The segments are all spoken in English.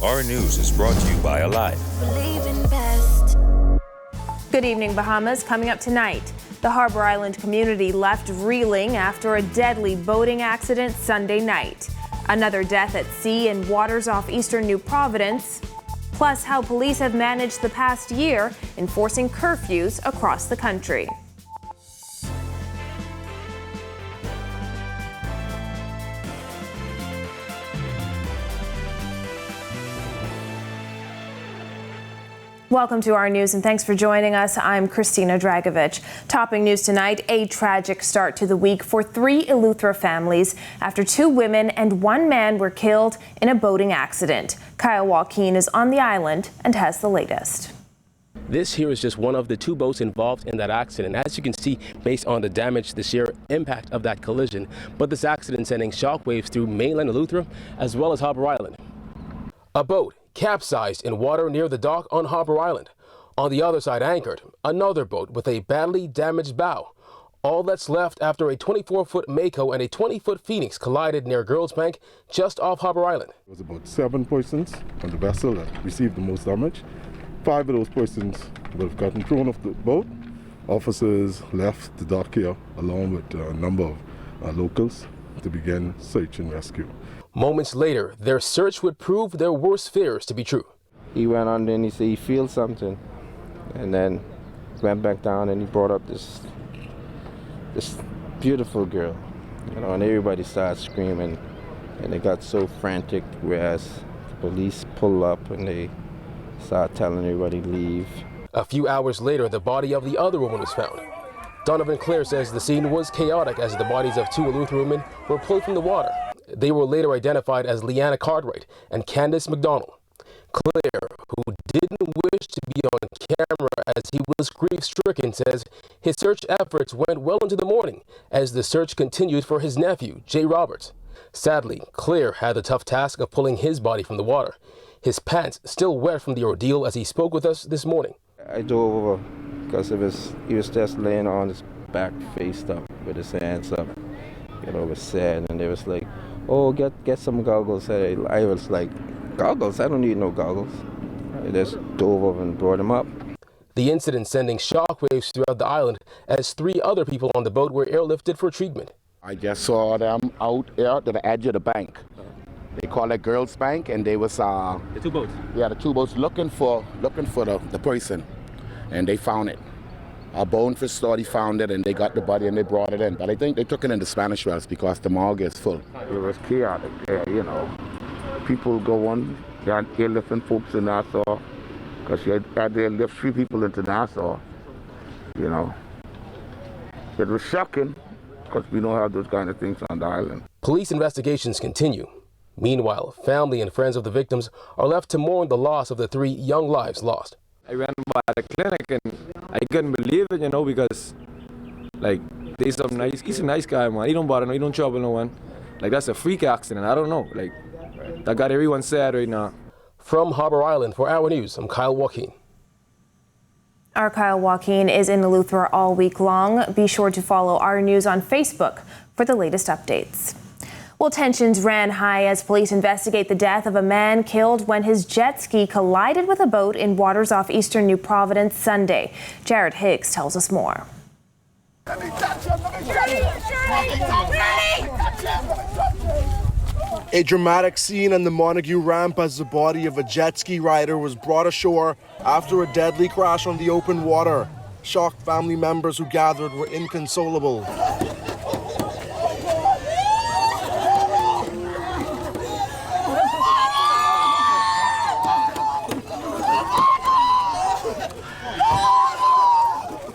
Our News is brought to you by Alive. Good evening, Bahamas. Coming up tonight, the Harbor Island community left reeling after a deadly boating accident Sunday night. Another death at sea in waters off eastern New Providence. Plus, how police have managed the past year enforcing curfews across the country. Welcome to our news and thanks for joining us. I'm Christina Dragovich. Topping news tonight, a tragic start to the week for 3 Eleuthera families after 2 women and 1 man were killed in a boating accident. Kyle Joaquin is on the island and has the latest. This here is just one of the 2 boats involved in that accident. As you can see, based on the damage, the sheer impact of that collision, but this accident sending shockwaves through mainland Eleuthera as well as Harbor Island. A boat capsized in water near the dock on Harbor Island. On the other side anchored another boat with a badly damaged bow. All that's left after a 24-foot Mako and a 20-foot Phoenix collided near Girls Bank just off Harbor Island. There was about 7 persons on the vessel that received the most damage. 5 of those persons would have gotten thrown off the boat. Officers left the dock here along with a number of locals to begin search and rescue. Moments later, their search would prove their worst fears to be true. He went under and he said he feels something, and then went back down and he brought up this beautiful girl, and everybody started screaming, and they got so frantic, whereas the police pulled up and they started telling everybody to leave. A few hours later, the body of the other woman was found. Donovan Clare says the scene was chaotic as the bodies of 2 Eleuthera women were pulled from the water. They were later identified as Leanna Cartwright and Candace McDonald. Clare, who didn't wish to be on camera as he was grief-stricken, says his search efforts went well into the morning as the search continued for his nephew, Jay Roberts. Sadly, Clare had the tough task of pulling his body from the water. His pants still wet from the ordeal as he spoke with us this morning. I dove over because he was just laying on his back, faced up, with his hands up. It was sad, and they was like, "Oh, get some goggles." I was like, "Goggles? I don't need no goggles." I just dove over and brought him up. The incident sending shockwaves throughout the island as 3 other people on the boat were airlifted for treatment. I just saw them out here at the edge of the bank. They call it Girls Bank, and they was the 2 boats. Yeah, the 2 boats looking for the person, and they found it. A bonefish authority found it, and they got the body and they brought it in. But I think they took it in the Spanish Wells because the morgue is full. It was chaotic there, People go on, they had airlifting folks in Nassau, because you had to airlift 3 people into Nassau, It was shocking, because we don't have those kind of things on the island. Police investigations continue. Meanwhile, family and friends of the victims are left to mourn the loss of the 3 young lives lost. I went by the clinic and I couldn't believe it, because he's a nice guy, man. He don't bother no, he don't trouble no one. That's a freak accident. I don't know. That got everyone sad right now. From Harbor Island for Our News, I'm Kyle Joaquin. Our Kyle Joaquin is in Eleuthera all week long. Be sure to follow Our News on Facebook for the latest updates. Well, tensions ran high as police investigate the death of a man killed when his jet ski collided with a boat in waters off eastern New Providence Sunday. Jared Higgs tells us more. A dramatic scene on the Montague ramp as the body of a jet ski rider was brought ashore after a deadly crash on the open water. Shocked family members who gathered were inconsolable.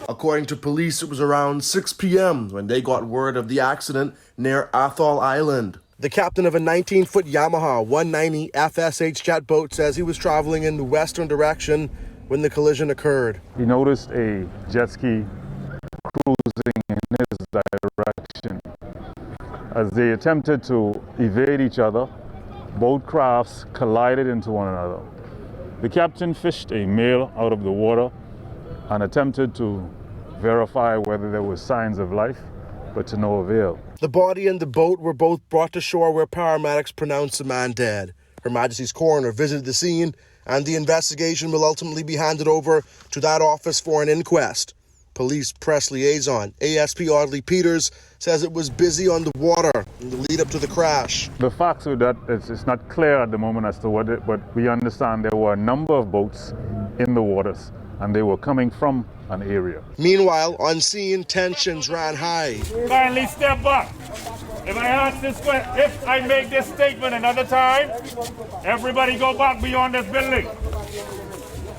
According to police, it was around 6 p.m. when they got word of the accident near Athol Island. The captain of a 19-foot Yamaha 190 FSH jet boat says he was traveling in the western direction when the collision occurred. He noticed a jet ski cruising in his direction. As they attempted to evade each other, both crafts collided into one another. The captain fished a male out of the water and attempted to verify whether there were signs of life, but to no avail. The body and the boat were both brought to shore where paramedics pronounced the man dead. Her Majesty's coroner visited the scene, and the investigation will ultimately be handed over to that office for an inquest. Police press liaison ASP Audley Peters says it was busy on the water in the lead up to the crash. The facts with that, it's not clear at the moment as to what it, but we understand there were a number of boats in the waters and they were coming from an area. Meanwhile, on scene, tensions ran high. Kindly step back. If I ask this question, if I make this statement another time, everybody go back beyond this building.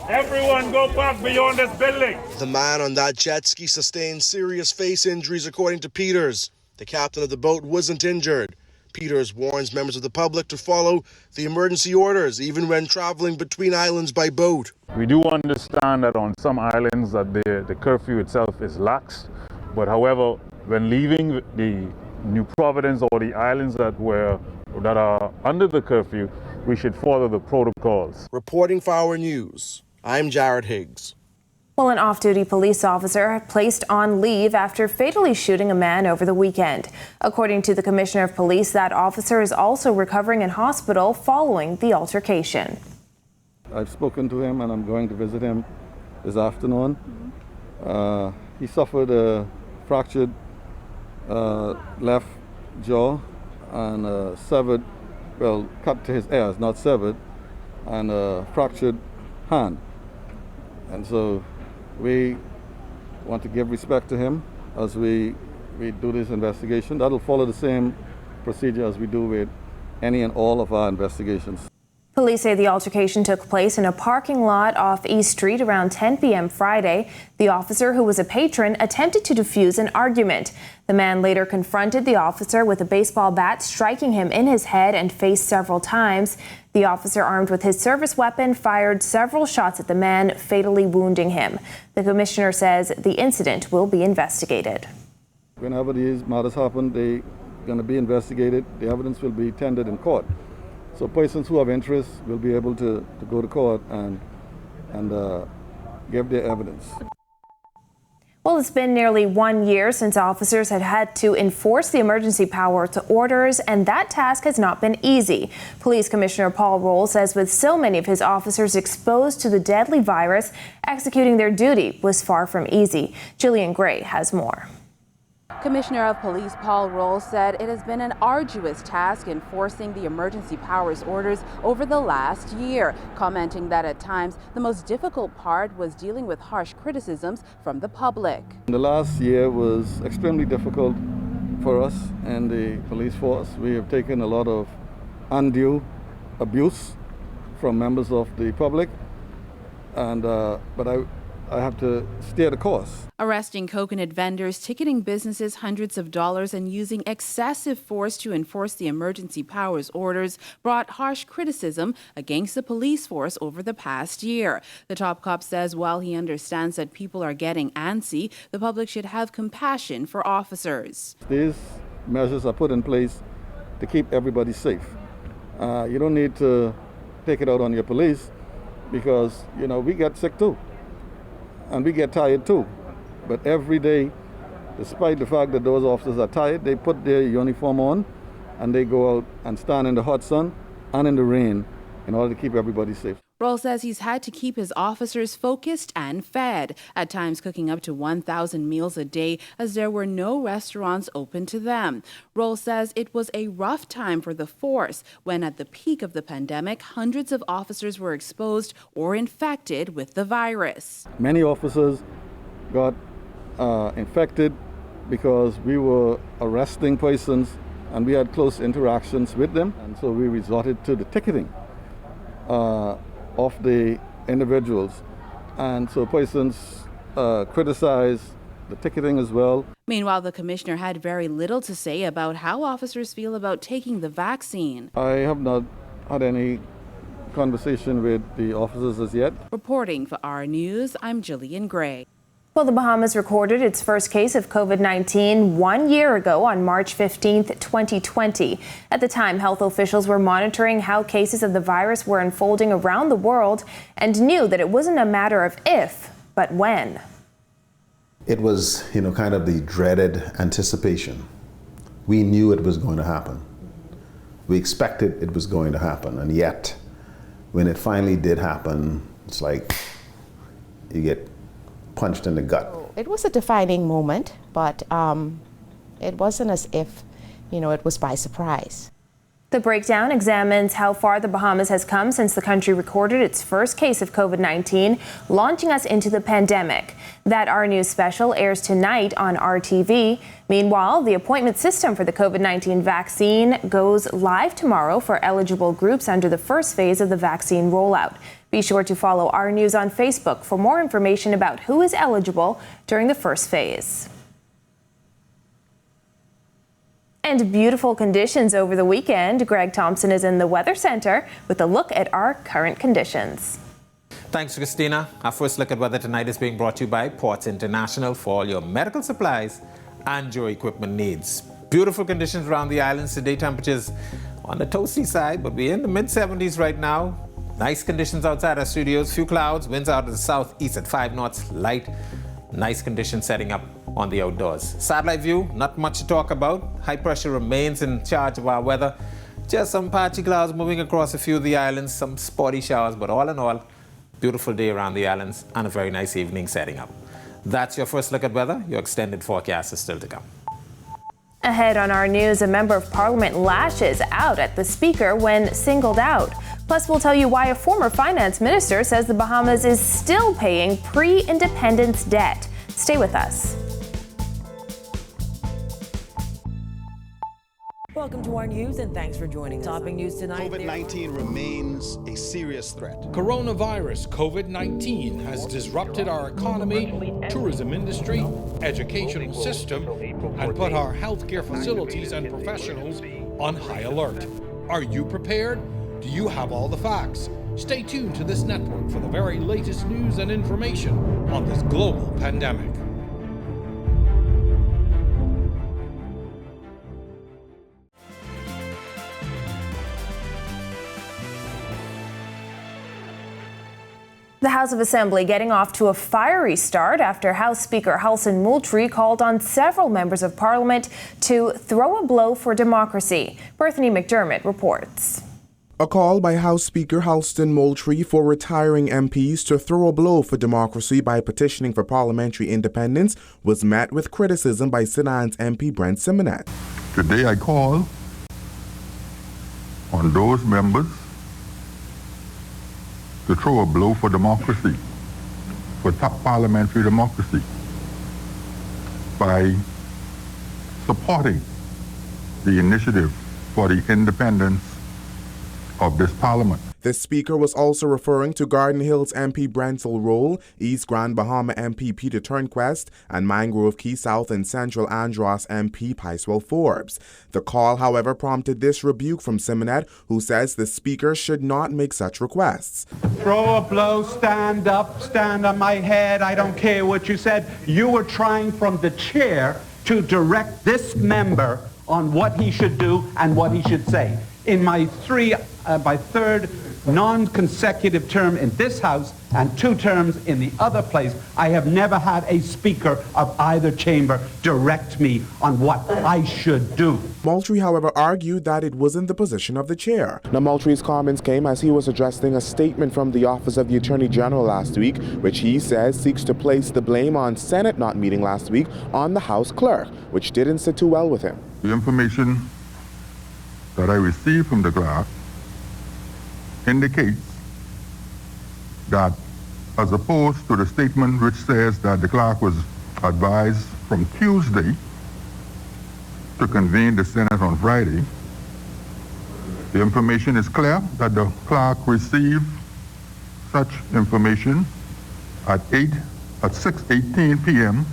Everyone go back beyond this building. The man on that jet ski sustained serious face injuries, according to Peters. The captain of the boat wasn't injured. Peters warns members of the public to follow the emergency orders, even when traveling between islands by boat. We do understand that on some islands that the curfew itself is lax, but however, when leaving the New Providence or the islands that are under the curfew, we should follow the protocols. Reporting for Our News, I'm Jared Higgs. Well, an off-duty police officer placed on leave after fatally shooting a man over the weekend. According to the Commissioner of Police, that officer is also recovering in hospital following the altercation. I've spoken to him and I'm going to visit him this afternoon. He suffered a fractured left jaw and severed, well, cut to his ears, not severed, and a fractured hand. And so we want to give respect to him as we do this investigation. That'll follow the same procedure as we do with any and all of our investigations. Police say the altercation took place in a parking lot off East Street around 10 p.m. Friday. The officer, who was a patron, attempted to defuse an argument. The man later confronted the officer with a baseball bat, striking him in his head and face several times. The officer, armed with his service weapon, fired several shots at the man, fatally wounding him. The commissioner says the incident will be investigated. Whenever these matters happen, they're going to be investigated. The evidence will be tendered in court. So persons who have interest will be able to go to court and give their evidence. Well, it's been nearly 1 year since officers had to enforce the emergency powers orders, and that task has not been easy. Police Commissioner Paul Roll says with so many of his officers exposed to the deadly virus, executing their duty was far from easy. Jillian Gray has more. Commissioner of Police Paul Roll said it has been an arduous task enforcing the emergency powers orders over the last year, commenting that at times the most difficult part was dealing with harsh criticisms from the public. The last year was extremely difficult for us and the police force. We have taken a lot of undue abuse from members of the public, and but I have to steer the course. Arresting coconut vendors, ticketing businesses hundreds of dollars, and using excessive force to enforce the emergency powers orders brought harsh criticism against the police force over the past year. The top cop says while he understands that people are getting antsy, the public should have compassion for officers. These measures are put in place to keep everybody safe. You don't need to take it out on your police because, you know, we get sick too. And we get tired too. But every day, despite the fact that those officers are tired, they put their uniform on and they go out and stand in the hot sun and in the rain in order to keep everybody safe. Roll says he's had to keep his officers focused and fed, at times cooking up to 1,000 meals a day as there were no restaurants open to them. Roll says it was a rough time for the force when at the peak of the pandemic, hundreds of officers were exposed or infected with the virus. Many officers got infected because we were arresting persons and we had close interactions with them, and so we resorted to the ticketing of the individuals, and so persons criticize the ticketing as well. Meanwhile, the commissioner had very little to say about how officers feel about taking the vaccine. I have not had any conversation with the officers as yet. Reporting for Our News, I'm Jillian Gray. Well, the Bahamas recorded its first case of COVID-19 1 year ago on March 15, 2020. At the time, health officials were monitoring how cases of the virus were unfolding around the world and knew that it wasn't a matter of if, but when. It was, kind of the dreaded anticipation. We knew it was going to happen. We expected it was going to happen, and yet, when it finally did happen, it's like you get punched in the gut. It was a defining moment, but it wasn't as if, it was by surprise. The breakdown examines how far the Bahamas has come since the country recorded its first case of COVID-19, launching us into the pandemic. That Our News special airs tonight on RTV. Meanwhile, the appointment system for the COVID-19 vaccine goes live tomorrow for eligible groups under the first phase of the vaccine rollout. Be sure to follow Our News on Facebook for more information about who is eligible during the first phase. And beautiful conditions over the weekend. Greg Thompson is in the Weather Center with a look at our current conditions. Thanks, Christina. Our first look at weather tonight is being brought to you by Ports International for all your medical supplies and your equipment needs. Beautiful conditions around the islands. Today temperatures on the toasty side, but we're in the mid-70s right now. Nice conditions outside our studios. Few clouds, winds out of the southeast at 5 knots, light. Nice conditions setting up on the outdoors. Satellite view, not much to talk about. High pressure remains in charge of our weather. Just some patchy clouds moving across a few of the islands, some spotty showers, but all in all, beautiful day around the islands and a very nice evening setting up. That's your first look at weather. Your extended forecast is still to come. Ahead on Our News, a member of parliament lashes out at the speaker when singled out. Plus, we'll tell you why a former finance minister says the Bahamas is still paying pre-independence debt. Stay with us. Welcome to Our News and thanks for joining us. Topping news tonight. COVID-19 remains a serious threat. Coronavirus COVID-19 has disrupted our economy, tourism industry, educational system, and put our healthcare facilities and professionals on high alert. Are you prepared? Do you have all the facts? Stay tuned to this network for the very latest news and information on this global pandemic. The House of Assembly getting off to a fiery start after House Speaker Halson Moultrie called on several members of Parliament to throw a blow for democracy. Bethany McDermott reports. A call by House Speaker Halson Moultrie for retiring MPs to throw a blow for democracy by petitioning for parliamentary independence was met with criticism by St. Anne's MP Brent Simonet. Today I call on those members to throw a blow for democracy, for top parliamentary democracy, by supporting the initiative for the independence of this parliament. The speaker was also referring to Garden Hills MP Brentel Roll, East Grand Bahama MP Peter Turnquest, and Mangrove Key South and Central Andros MP Picewell Forbes. The call, however, prompted this rebuke from Simonet, who says the speaker should not make such requests. Throw a blow, stand up, stand on my head, I don't care what you said. You were trying from the chair to direct this member on what he should do and what he should say. In my third non-consecutive term in this House and 2 terms in the other place, I have never had a speaker of either chamber direct me on what I should do. Moultrie, however, argued that it wasn't the position of the chair. Now, Moultrie's comments came as he was addressing a statement from the Office of the Attorney General last week, which he says seeks to place the blame on Senate not meeting last week on the House clerk, which didn't sit too well with him. The information that I received from the clerk indicates that, as opposed to the statement which says that the clerk was advised from Tuesday to convene the Senate on Friday, the information is clear that the clerk received such information at 6:18 p.m.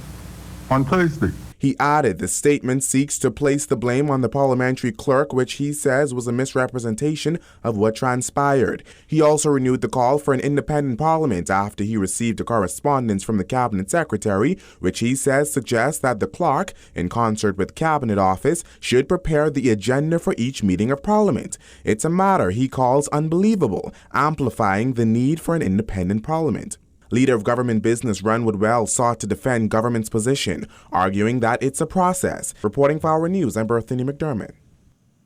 on Thursday. He added the statement seeks to place the blame on the parliamentary clerk, which he says was a misrepresentation of what transpired. He also renewed the call for an independent parliament after he received a correspondence from the cabinet secretary, which he says suggests that the clerk, in concert with cabinet office, should prepare the agenda for each meeting of parliament. It's a matter he calls unbelievable, amplifying the need for an independent parliament. Leader of government business Renwood Wells sought to defend government's position, arguing that it's a process. Reporting for Our News, I'm Bethany McDermott.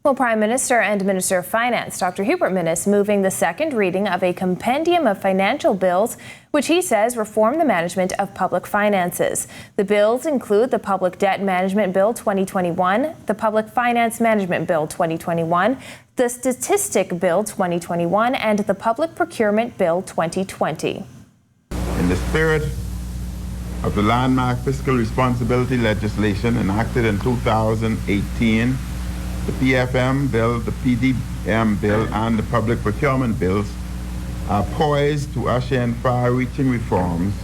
Well, Prime Minister and Minister of Finance Dr. Hubert Minnis moving the second reading of a compendium of financial bills, which he says reform the management of public finances. The bills include the Public Debt Management Bill 2021, the Public Finance Management Bill 2021, the Statistic Bill 2021, and the Public Procurement Bill 2020. In the spirit of the landmark fiscal responsibility legislation enacted in 2018, the PFM bill, the PDM bill, and the public procurement bills are poised to usher in far-reaching reforms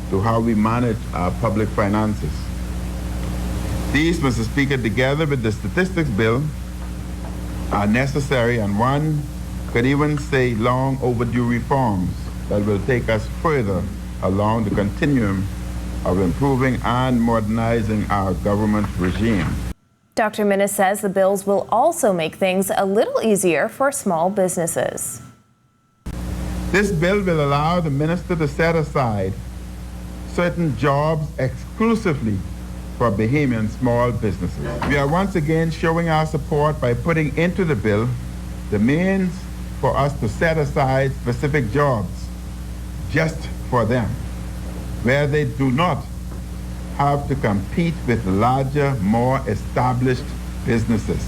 to how we manage our public finances. These, Mr. Speaker, together with the statistics bill, are necessary and one could even say long overdue reforms that will take us further along the continuum of improving and modernizing our government regime. Dr. Minnis says the bills will also make things a little easier for small businesses. This bill will allow the minister to set aside certain jobs exclusively for Bahamian small businesses. We are once again showing our support by putting into the bill the means for us to set aside specific jobs just for them, where they do not have to compete with larger, more established businesses.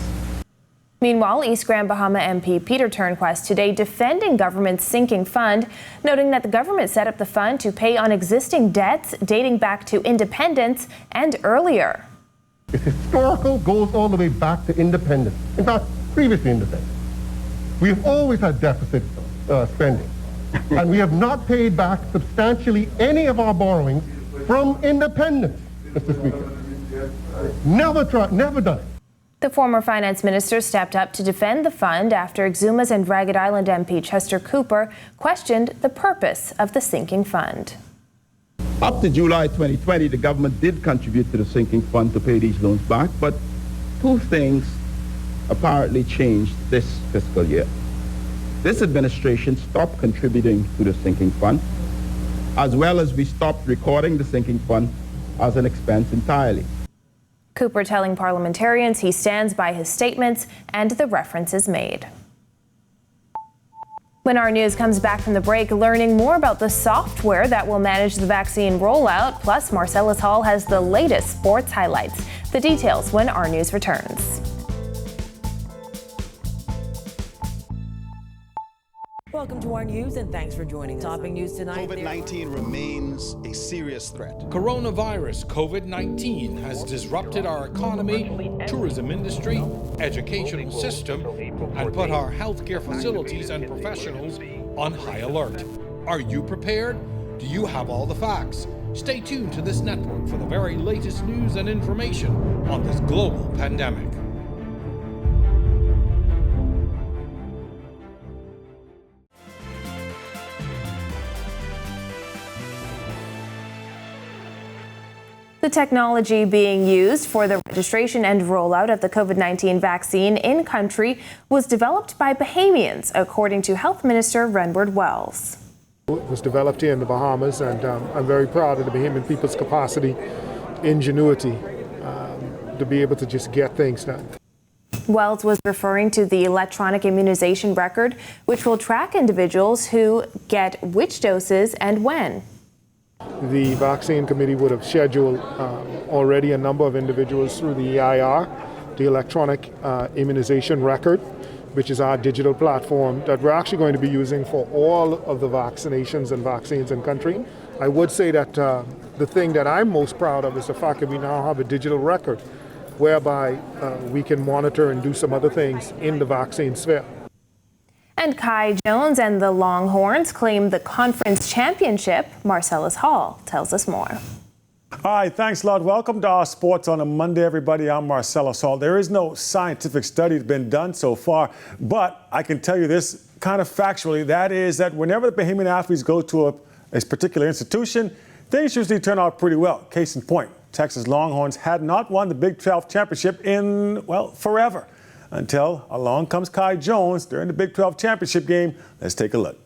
Meanwhile, East Grand Bahama MP Peter Turnquest today defending government's sinking fund, noting that the government set up the fund to pay on existing debts dating back to independence and earlier. It's historical, goes all the way back to independence. In fact, previously independence. We've always had deficit spending, and we have not paid back substantially any of our borrowings from independence, Mr. Speaker. Never done it. The former finance minister stepped up to defend the fund after Exuma's and Ragged Island MP Chester Cooper questioned the purpose of the sinking fund. Up to July 2020, the government did contribute to the sinking fund to pay these loans back, but two things apparently changed this fiscal year. This administration stopped contributing to the sinking fund, as well as we stopped recording the sinking fund as an expense entirely. Cooper telling parliamentarians he stands by his statements and the references made. When our news comes back from the break, learning more about the software that will manage the vaccine rollout, plus Marcellus Hall has the latest sports highlights. The details when our news returns. Welcome to our news and thanks for joining us. Topping news tonight. COVID-19 remains a serious threat. Coronavirus COVID-19 has disrupted our economy, tourism industry, educational system, and put our healthcare facilities and professionals on high alert. Are you prepared? Do you have all the facts? Stay tuned to this network for the very latest news and information on this global pandemic. The technology being used for the registration and rollout of the COVID-19 vaccine in country was developed by Bahamians, according to Health Minister Renward Wells. It was developed here in the Bahamas, and I'm very proud of the Bahamian people's capacity, ingenuity, to be able to just get things done. Wells was referring to the electronic immunization record, which will track individuals who get which doses and when. The vaccine committee would have scheduled already a number of individuals through the EIR, the electronic immunization record, which is our digital platform that we're actually going to be using for all of the vaccinations and vaccines in country. I would say that the thing that I'm most proud of is the fact that we now have a digital record whereby we can monitor and do some other things in the vaccine sphere. And Kai Jones and the Longhorns claim the conference championship. Marcellus Hall tells us more. Hi, thanks a lot. Welcome to our sports on a Monday, everybody. I'm Marcellus Hall. There is no scientific study that's been done so far, but I can tell you this kind of factually, that is that whenever the Bahamian athletes go to a particular institution, things usually turn out pretty well. Case in point, Texas Longhorns had not won the Big 12 championship in, well, forever. Until along comes Kai Jones during the Big 12 championship game. Let's take a look.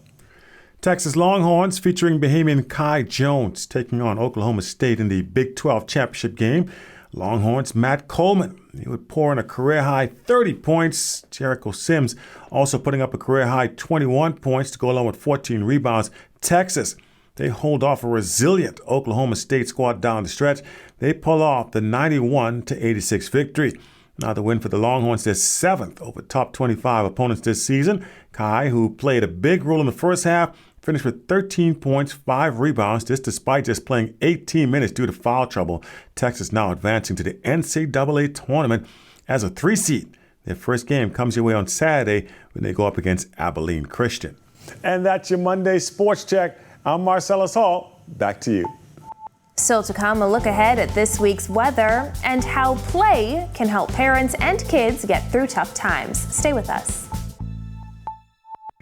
Texas Longhorns featuring Bahamian Kai Jones taking on Oklahoma State in the Big 12 championship game. Longhorns' Matt Coleman He would pour in a career-high 30 points. Jericho Sims also putting up a career-high 21 points to go along with 14 rebounds. Texas, they hold off a resilient Oklahoma State squad down the stretch. They pull off the 91-86 victory. Now the win for the Longhorns, their 7th over top 25 opponents this season. Kai, who played a big role in the first half, finished with 13 points, 5 rebounds, this despite just playing 18 minutes due to foul trouble. Texas now advancing to the NCAA tournament as a 3 seed. Their first game comes your way on Saturday when they go up against Abilene Christian. And that's your Monday Sports Check. I'm Marcellus Hall. Back to you. Still to come, a look ahead at this week's weather and how play can help parents and kids get through tough times. Stay with us.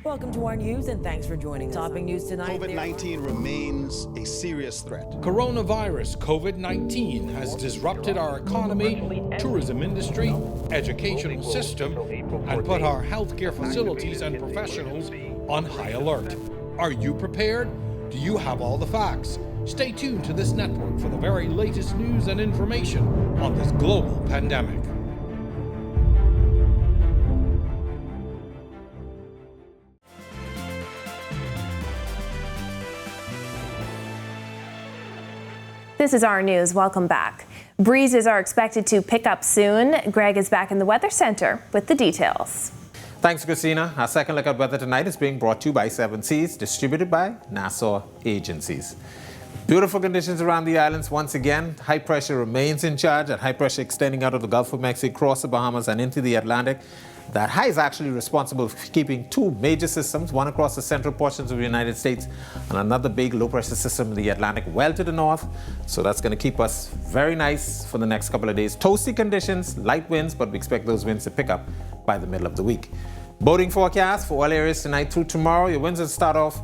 Welcome to our news and thanks for joining us. Topping news tonight. COVID-19 remains a serious threat. Coronavirus COVID-19 has disrupted our economy, tourism industry, educational system, and put our healthcare facilities and professionals on high alert. Are you prepared? Do you have all the facts? Stay tuned to this network for the very latest news and information on this global pandemic. This is our news. Welcome back. Breezes are expected to pick up soon. Greg is back in the Weather Center with the details. Thanks, Christina. Our second look at weather tonight is being brought to you by 7 Seas, distributed by Nassau Agencies. Beautiful conditions around the islands once again. High pressure remains in charge, and high pressure extending out of the Gulf of Mexico, across the Bahamas and into the Atlantic. That high is actually responsible for keeping 2 major systems, one across the central portions of the United States and another big low pressure system in the Atlantic well to the north. So that's going to keep us very nice for the next couple of days. Toasty conditions, light winds, but we expect those winds to pick up by the middle of the week. Boating forecast for all areas tonight through tomorrow. Your winds will start off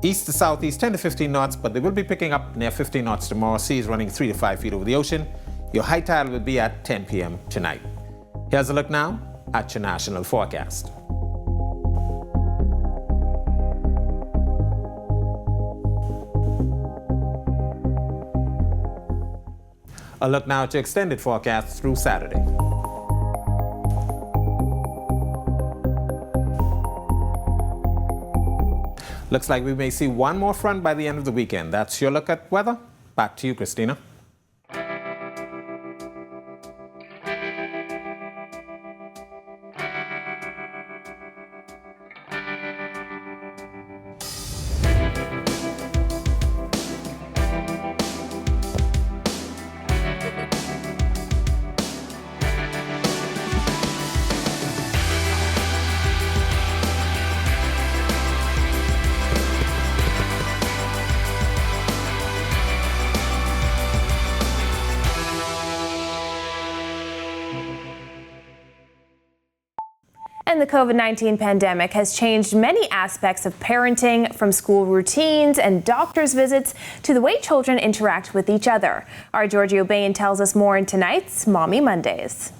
east to southeast 10 to 15 knots, but they will be picking up near 15 knots tomorrow. Seas running 3 to 5 feet over the ocean. Your high tide will be at 10 p.m. tonight. Here's a look now at your national forecast. A look now at your extended forecast through Saturday. Looks like we may see one more front by the end of the weekend. That's your look at weather. Back to you, Christina. And the COVID-19 pandemic has changed many aspects of parenting, from school routines and doctor's visits to the way children interact with each other. Our Georgie O'Bain tells us more in tonight's Mommy Mondays.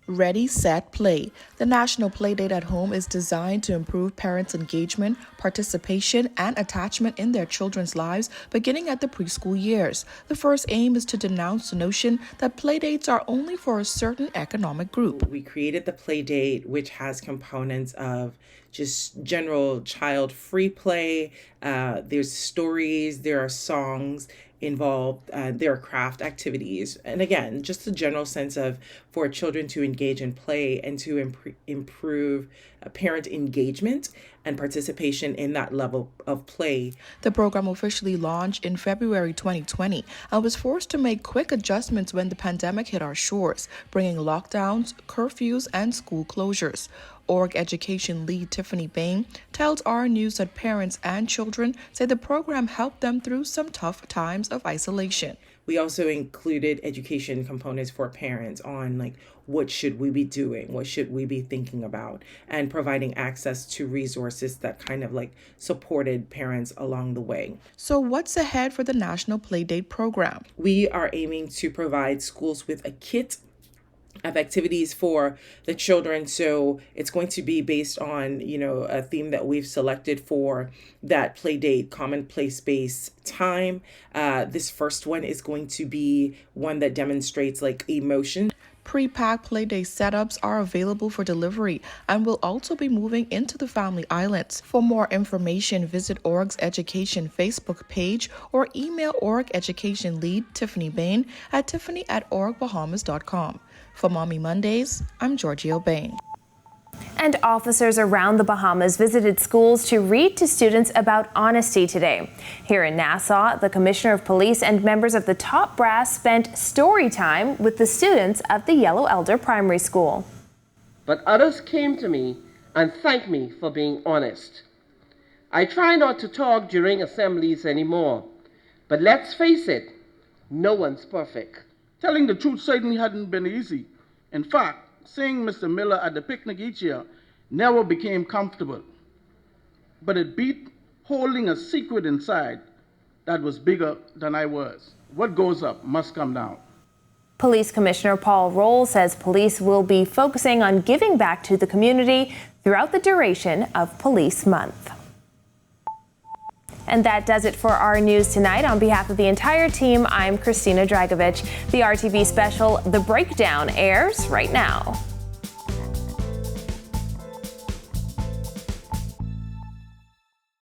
Ready, Set, Play. The National Playdate at Home is designed to improve parents' engagement, participation, and attachment in their children's lives beginning at the preschool years. The first aim is to denounce the notion that playdates are only for a certain economic group. We created the Playdate, which has components of just general child free play. There's stories, there are songs involved, there are craft activities, and again, just a general sense of for children to engage in play and to improve parent engagement and participation in that level of play. The program officially launched in February 2020 and was forced to make quick adjustments when the pandemic hit our shores, bringing lockdowns, curfews, and school closures. Org Education lead Tiffany Bain tells our news that parents and children say the program helped them through some tough times of isolation. We also included education components for parents on like what should we be doing, what should we be thinking about, and providing access to resources that kind of like supported parents along the way. So what's ahead for the National Playdate program? We are aiming to provide schools with a kit of activities for the children. So it's going to be based on, a theme that we've selected for that Playdate common play space time. This first one is going to be one that demonstrates like emotion. Pre-packed Playday setups are available for delivery and will also be moving into the Family Islands. For more information, visit Org's Education Facebook page or email Org Education lead Tiffany Bain at tiffany@orgbahamas.com. For Mommy Mondays, I'm Giorgio Bain. And officers around the Bahamas visited schools to read to students about honesty today. Here in Nassau, the Commissioner of Police and members of the top brass spent story time with the students of the Yellow Elder Primary School. But others came to me and thanked me for being honest. I try not to talk during assemblies anymore, but let's face it, no one's perfect. Telling the truth certainly hadn't been easy. In fact, seeing Mr. Miller at the picnic each year never became comfortable. But it beat holding a secret inside that was bigger than I was. What goes up must come down. Police Commissioner Paul Roll says police will be focusing on giving back to the community throughout the duration of Police Month. And that does it for our news tonight. On behalf of the entire team, I'm Christina Dragovich. The RTV special, The Breakdown, airs right now.